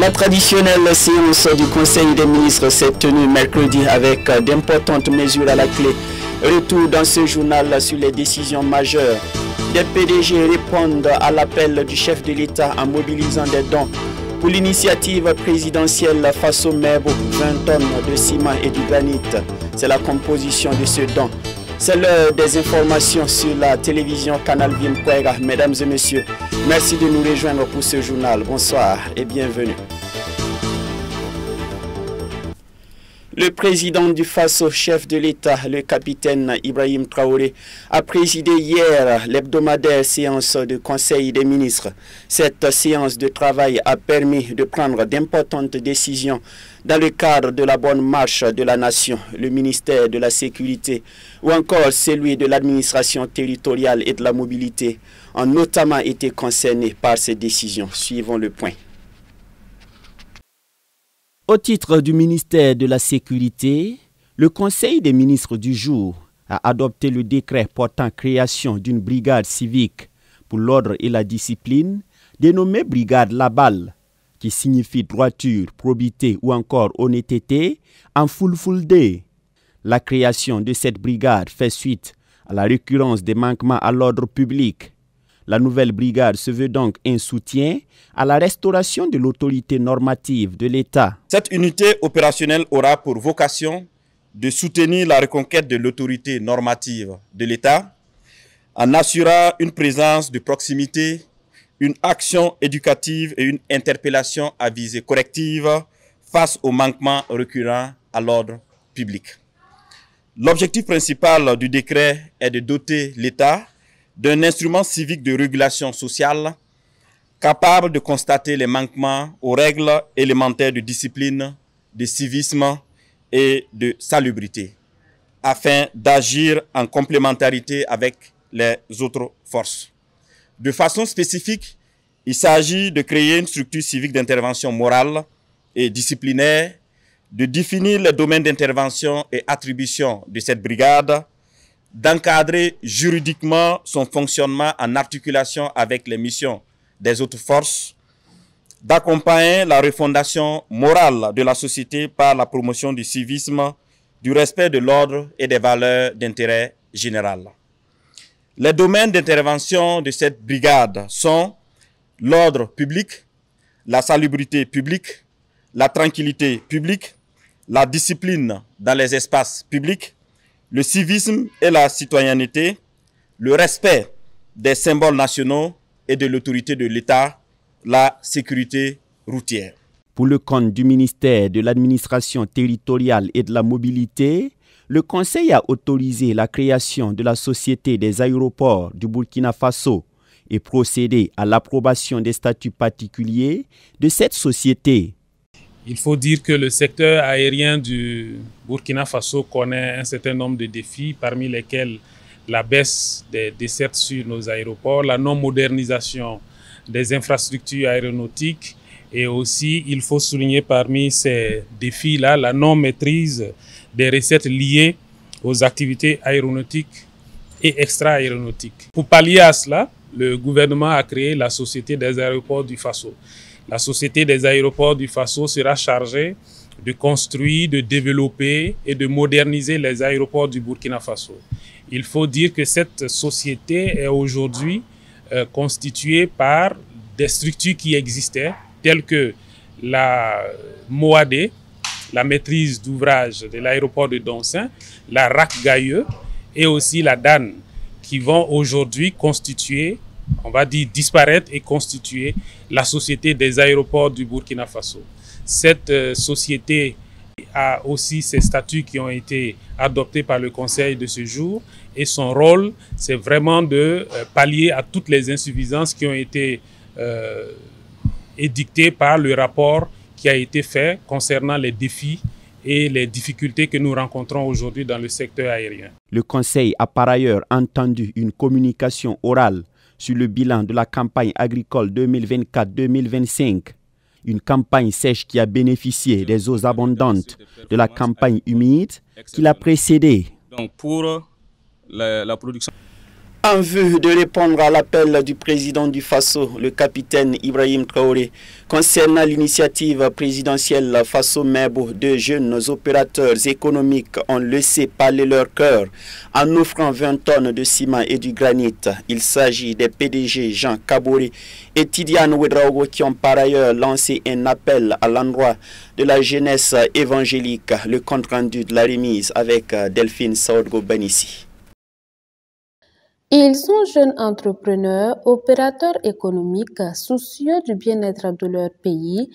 La traditionnelle séance du Conseil des ministres s'est tenue mercredi avec d'importantes mesures à la clé. Retour dans ce journal sur les décisions majeures. Des PDG répondent à l'appel du chef de l'État en mobilisant des dons. Pour l'initiative présidentielle face au MEBO, 20 tonnes de ciment et du granit. C'est la composition de ce don. C'est l'heure des informations sur la télévision Canal Vimkwega. Mesdames et messieurs, merci de nous rejoindre pour ce journal. Bonsoir et bienvenue. Le président du Faso, chef de l'État, le capitaine Ibrahim Traoré, a présidé hier l'hebdomadaire séance du Conseil des ministres. Cette séance de travail a permis de prendre d'importantes décisions dans le cadre de la bonne marche de la nation, le ministère de la Sécurité ou encore celui de l'administration territoriale et de la mobilité ont notamment été concernés par ces décisions. Suivons le point. Au titre du ministère de la Sécurité, le Conseil des ministres du jour a adopté le décret portant création d'une brigade civique pour l'ordre et la discipline, dénommée Brigade Labal, qui signifie droiture, probité ou encore honnêteté en fulfulde. La création de cette brigade fait suite à la récurrence des manquements à l'ordre public. La nouvelle brigade se veut donc un soutien à la restauration de l'autorité normative de l'État. Cette unité opérationnelle aura pour vocation de soutenir la reconquête de l'autorité normative de l'État en assurant une présence de proximité, une action éducative et une interpellation à visée corrective face aux manquements récurrents à l'ordre public. L'objectif principal du décret est de doter l'État d'un instrument civique de régulation sociale capable de constater les manquements aux règles élémentaires de discipline, de civisme et de salubrité, afin d'agir en complémentarité avec les autres forces. De façon spécifique, il s'agit de créer une structure civique d'intervention morale et disciplinaire, de définir les domaines d'intervention et attribution de cette brigade, d'encadrer juridiquement son fonctionnement en articulation avec les missions des autres forces, d'accompagner la refondation morale de la société par la promotion du civisme, du respect de l'ordre et des valeurs d'intérêt général. Les domaines d'intervention de cette brigade sont l'ordre public, la salubrité publique, la tranquillité publique, la discipline dans les espaces publics, le civisme et la citoyenneté, le respect des symboles nationaux et de l'autorité de l'État, la sécurité routière. Pour le compte du ministère de l'administration territoriale et de la mobilité, le Conseil a autorisé la création de la Société des aéroports du Burkina Faso et procédé à l'approbation des statuts particuliers de cette société. Il faut dire que le secteur aérien du Burkina Faso connaît un certain nombre de défis, parmi lesquels la baisse des dessertes sur nos aéroports, la non-modernisation des infrastructures aéronautiques et aussi, il faut souligner parmi ces défis-là, la non-maîtrise des recettes liées aux activités aéronautiques et extra-aéronautiques. Pour pallier à cela, le gouvernement a créé la Société des aéroports du Faso. La Société des aéroports du Faso sera chargée de construire, de développer et de moderniser les aéroports du Burkina Faso. Il faut dire que cette société est aujourd'hui constituée par des structures qui existaient, telles que la MOAD, la maîtrise d'ouvrage de l'aéroport de Doncin, la RAC Gailleux et aussi la DAN, qui vont aujourd'hui constituer, on va dire disparaître et constituer la Société des aéroports du Burkina Faso. Cette société a aussi ses statuts qui ont été adoptés par le Conseil de ce jour et son rôle, c'est vraiment de pallier à toutes les insuffisances qui ont été édictées par le rapport qui a été fait concernant les défis et les difficultés que nous rencontrons aujourd'hui dans le secteur aérien. Le Conseil a par ailleurs entendu une communication orale sur le bilan de la campagne agricole 2024-2025. Une campagne sèche qui a bénéficié des eaux abondantes de la campagne humide qui l'a précédée. Donc pour la production. En vue de répondre à l'appel du président du Faso, le capitaine Ibrahim Traoré, concernant l'initiative présidentielle Faso-Mebo, deux jeunes opérateurs économiques ont laissé parler leur cœur en offrant 20 tonnes de ciment et du granit. Il s'agit des PDG Jean Kaboré et Tidiane Ouedraogo qui ont par ailleurs lancé un appel à l'endroit de la jeunesse évangélique. Le compte rendu de la remise avec Delphine Saoudgo-Banissi. Ils sont jeunes entrepreneurs, opérateurs économiques, soucieux du bien-être de leur pays.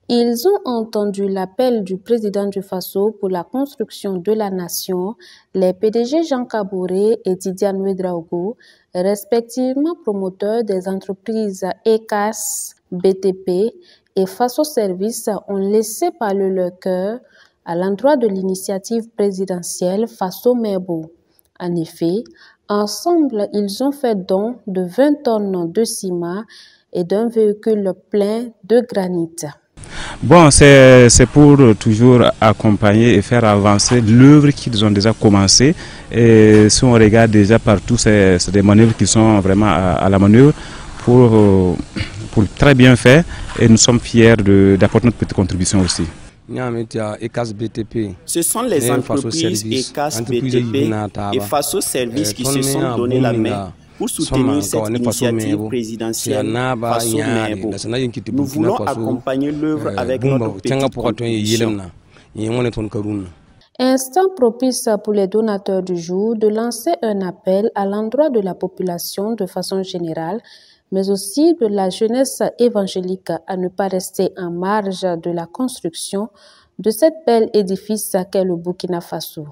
Ils ont entendu l'appel du président du Faso pour la construction de la nation, les PDG Jean Kaboré et Tidiane Ouedraogo, respectivement promoteurs des entreprises ECAS, BTP et Faso Service, ont laissé parler leur cœur à l'endroit de l'initiative présidentielle Faso-Mebo. En effet, ensemble, ils ont fait don de 20 tonnes de ciment et d'un véhicule plein de granit. Bon, c'est pour toujours accompagner et faire avancer l'œuvre qu'ils ont déjà commencé. Et si on regarde déjà partout, c'est des manœuvres qui sont vraiment à la manœuvre pour très bien faire. Et nous sommes fiers d'apporter notre petite contribution aussi. Ce sont les entreprises ECAS, BTP et Faso Service qui se sont donné la main pour soutenir cette initiative présidentielle Faso-Mebo. Nous voulons accompagner l'œuvre avec notre petite contribution. Instant propice pour les donateurs du jour de lancer un appel à l'endroit de la population de façon générale, mais aussi de la jeunesse évangélique à ne pas rester en marge de la construction de cet bel édifice qu'est le Burkina Faso.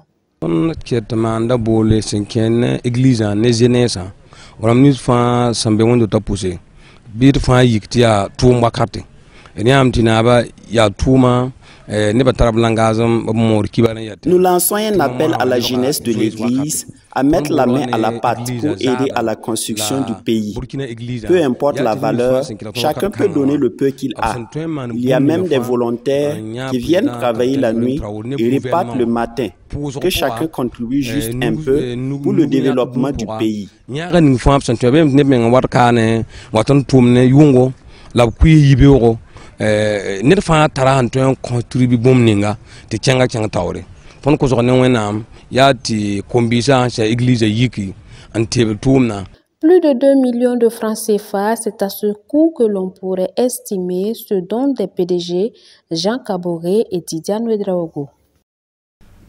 Nous lançons un appel à la jeunesse de l'Église à mettre la main à la pâte pour aider à la construction du pays. Peu importe la valeur, chacun peut donner le peu qu'il a. Il y a même des volontaires qui viennent travailler la nuit et repartent le matin. Que chacun contribue juste un peu pour le développement du pays. Plus de 2 millions de francs CFA, c'est à ce coût que l'on pourrait estimer ce don des PDG Jean Kaboré et Tidiane Ouedraogo.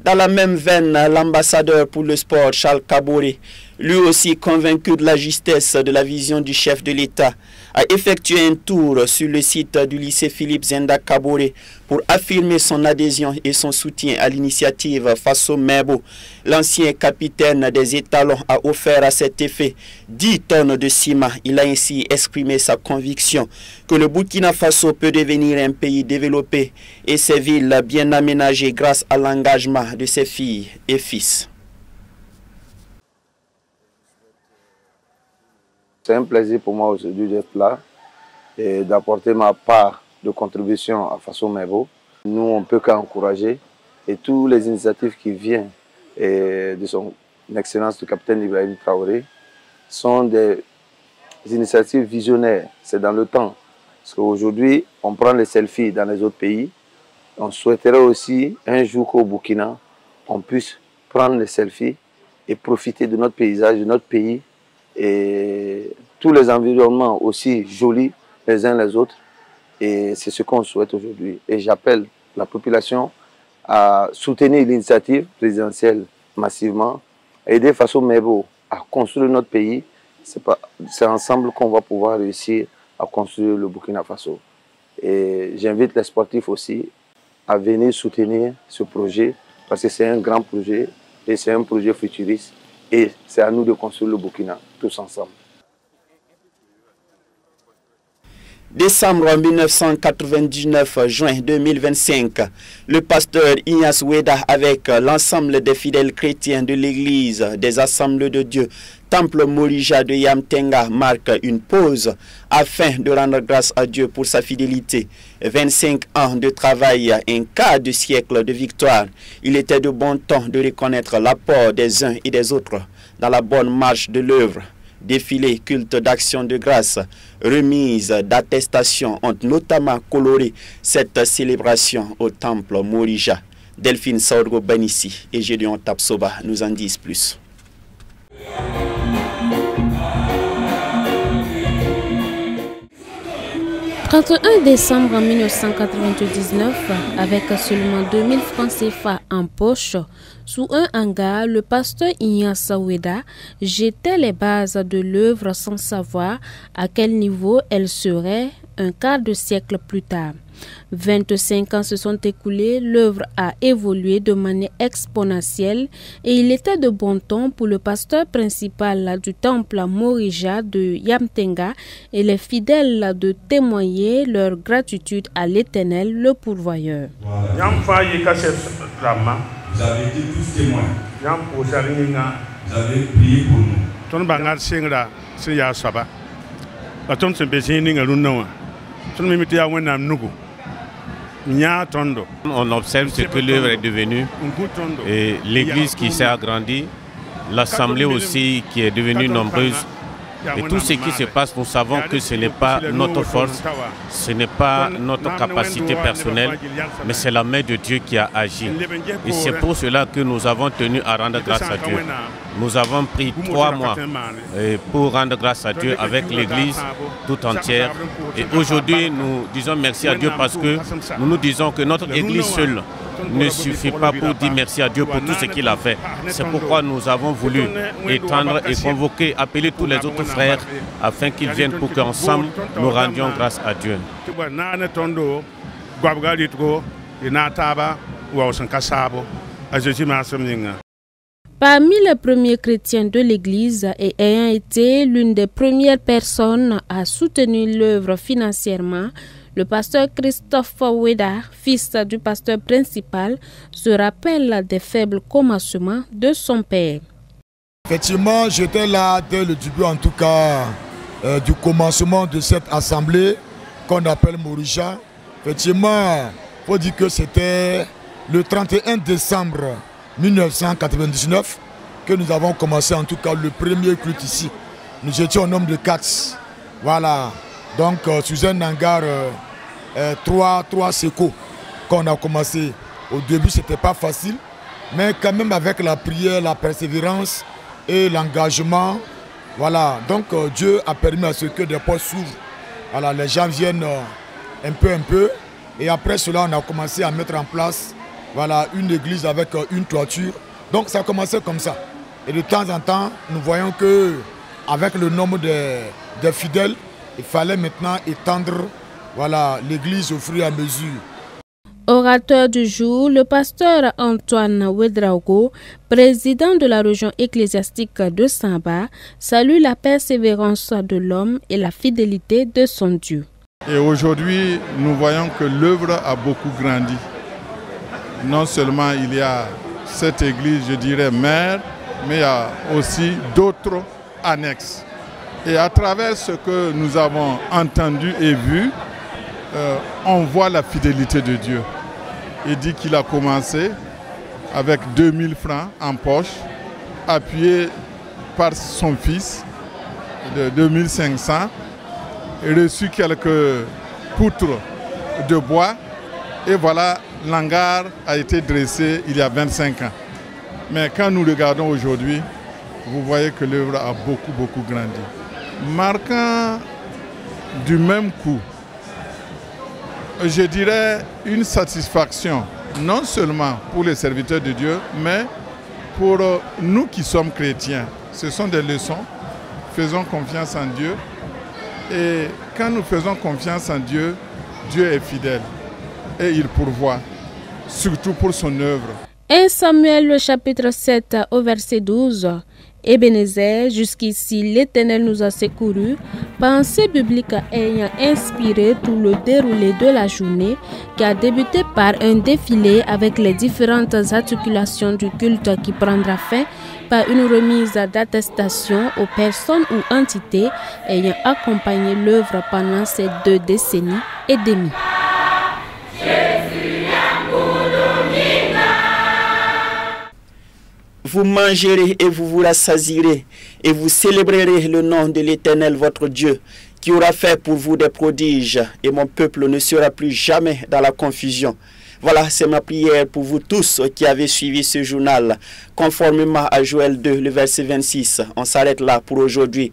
Dans la même veine, l'ambassadeur pour le sport, Charles Kaboré, lui aussi convaincu de la justesse de la vision du chef de l'État, a effectué un tour sur le site du lycée Philippe Zenda Kaboré pour affirmer son adhésion et son soutien à l'initiative Faso-Mebo. L'ancien capitaine des étalons a offert à cet effet 10 tonnes de ciment. Il a ainsi exprimé sa conviction que le Burkina Faso peut devenir un pays développé et ses villes bien aménagées grâce à l'engagement de ses filles et fils. C'est un plaisir pour moi aujourd'hui d'être là et d'apporter ma part de contribution à Faso-Mebo. Nous, on ne peut qu'encourager et toutes les initiatives qui viennent de son excellence le capitaine Ibrahim Traoré sont des initiatives visionnaires. C'est dans le temps. Parce qu'aujourd'hui, on prend les selfies dans les autres pays. On souhaiterait aussi un jour qu'au Burkina, on puisse prendre les selfies et profiter de notre paysage, de notre pays, et tous les environnements aussi jolis les uns les autres, et c'est ce qu'on souhaite aujourd'hui. Et j'appelle la population à soutenir l'initiative présidentielle massivement, aider Faso-Mebo à construire notre pays. C'est ensemble qu'on va pouvoir réussir à construire le Burkina Faso. Et j'invite les sportifs aussi à venir soutenir ce projet parce que c'est un grand projet et c'est un projet futuriste. Et c'est à nous de construire le Burkina, tous ensemble. Décembre 1999, juin 2025, le pasteur Ignace Oueda avec l'ensemble des fidèles chrétiens de l'église des Assemblées de Dieu, Temple Morija de Yamtenga, marque une pause afin de rendre grâce à Dieu pour sa fidélité. 25 ans de travail, un quart de siècle de victoire. Il était de bon ton de reconnaître l'apport des uns et des autres dans la bonne marche de l'œuvre. Défilés, cultes d'action de grâce, remises d'attestations ont notamment coloré cette célébration au temple Morija. Delphine Saoudro Benissi et Gédéon Tapsoba nous en disent plus. Le 31 décembre 1999, avec seulement 2000 francs CFA en poche, sous un hangar, le pasteur Ignace Weda jetait les bases de l'œuvre sans savoir à quel niveau elle serait un quart de siècle plus tard. 25 ans se sont écoulés, l'œuvre a évolué de manière exponentielle et il était de bon ton pour le pasteur principal du temple Morija de Yamtenga et les fidèles de témoigner leur gratitude à l'Éternel, le pourvoyeur. Vous avez été tous témoins. Vous avez prié pour nous. On observe ce que l'œuvre est devenue, et l'église qui s'est agrandie, l'assemblée aussi qui est devenue nombreuse. Et tout ce qui se passe, nous savons que ce n'est pas notre force, ce n'est pas notre capacité personnelle, mais c'est la main de Dieu qui a agi. Et c'est pour cela que nous avons tenu à rendre grâce à Dieu. Nous avons pris 3 mois pour rendre grâce à Dieu avec l'église tout entière. Et aujourd'hui, nous disons merci à Dieu parce que nous disons que notre église seule ne suffit pas pour dire merci à Dieu pour tout ce qu'il a fait. C'est pourquoi nous avons voulu étendre et convoquer, appeler tous les autres frères afin qu'ils viennent pour qu'ensemble nous rendions grâce à Dieu. Parmi les premiers chrétiens de l'Église et ayant été l'une des premières personnes à soutenir l'œuvre financièrement, le pasteur Christophe Weda, fils du pasteur principal, se rappelle des faibles commencements de son père. Effectivement, j'étais là dès le début, en tout cas, du commencement de cette assemblée qu'on appelle Morija. Effectivement, il faut dire que c'était le 31 décembre 1999 que nous avons commencé, en tout cas, le premier culte ici. Nous étions au nombre de 4. Voilà. Donc, sous un hangar 3 séco qu'on a commencé. Au début, ce n'était pas facile, mais quand même avec la prière, la persévérance et l'engagement, voilà. Donc, Dieu a permis à ce que des portes s'ouvrent. Voilà, les gens viennent un peu. Et après cela, on a commencé à mettre en place, voilà, une église avec une toiture. Donc, ça a commencé comme ça. Et de temps en temps, nous voyons que avec le nombre des fidèles, il fallait maintenant étendre, voilà, l'église au fur et à mesure. Orateur du jour, le pasteur Antoine Wedraogo, président de la région ecclésiastique de Samba, salue la persévérance de l'homme et la fidélité de son Dieu. Et aujourd'hui, nous voyons que l'œuvre a beaucoup grandi. Non seulement il y a cette église, je dirais, mère, mais il y a aussi d'autres annexes. Et à travers ce que nous avons entendu et vu, on voit la fidélité de Dieu. Il dit qu'il a commencé avec 2000 francs en poche, appuyé par son fils de 2500, et reçu quelques poutres de bois. Et voilà, l'hangar a été dressé il y a 25 ans. Mais quand nous regardons aujourd'hui, vous voyez que l'œuvre a beaucoup grandi. Marquant du même coup, je dirais une satisfaction, non seulement pour les serviteurs de Dieu, mais pour nous qui sommes chrétiens. Ce sont des leçons. Faisons confiance en Dieu. Et quand nous faisons confiance en Dieu, Dieu est fidèle et il pourvoit, surtout pour son œuvre. 1 Samuel, le chapitre 7, au verset 12. Ebenezer, jusqu'ici l'Éternel nous a secourus, pensée biblique ayant inspiré tout le déroulé de la journée qui a débuté par un défilé avec les différentes articulations du culte qui prendra fin par une remise d'attestation aux personnes ou entités ayant accompagné l'œuvre pendant ces 2 décennies et demie. vous mangerez et vous vous rassasierez, et vous célébrerez le nom de l'Éternel votre Dieu, qui aura fait pour vous des prodiges, et mon peuple ne sera plus jamais dans la confusion. Voilà, c'est ma prière pour vous tous qui avez suivi ce journal, conformément à Joël 2, le verset 26. On s'arrête là pour aujourd'hui.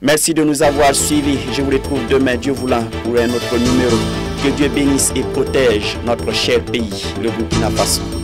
Merci de nous avoir suivis. Je vous retrouve demain, Dieu voulant, pour un autre numéro. Que Dieu bénisse et protège notre cher pays, le Burkina Faso.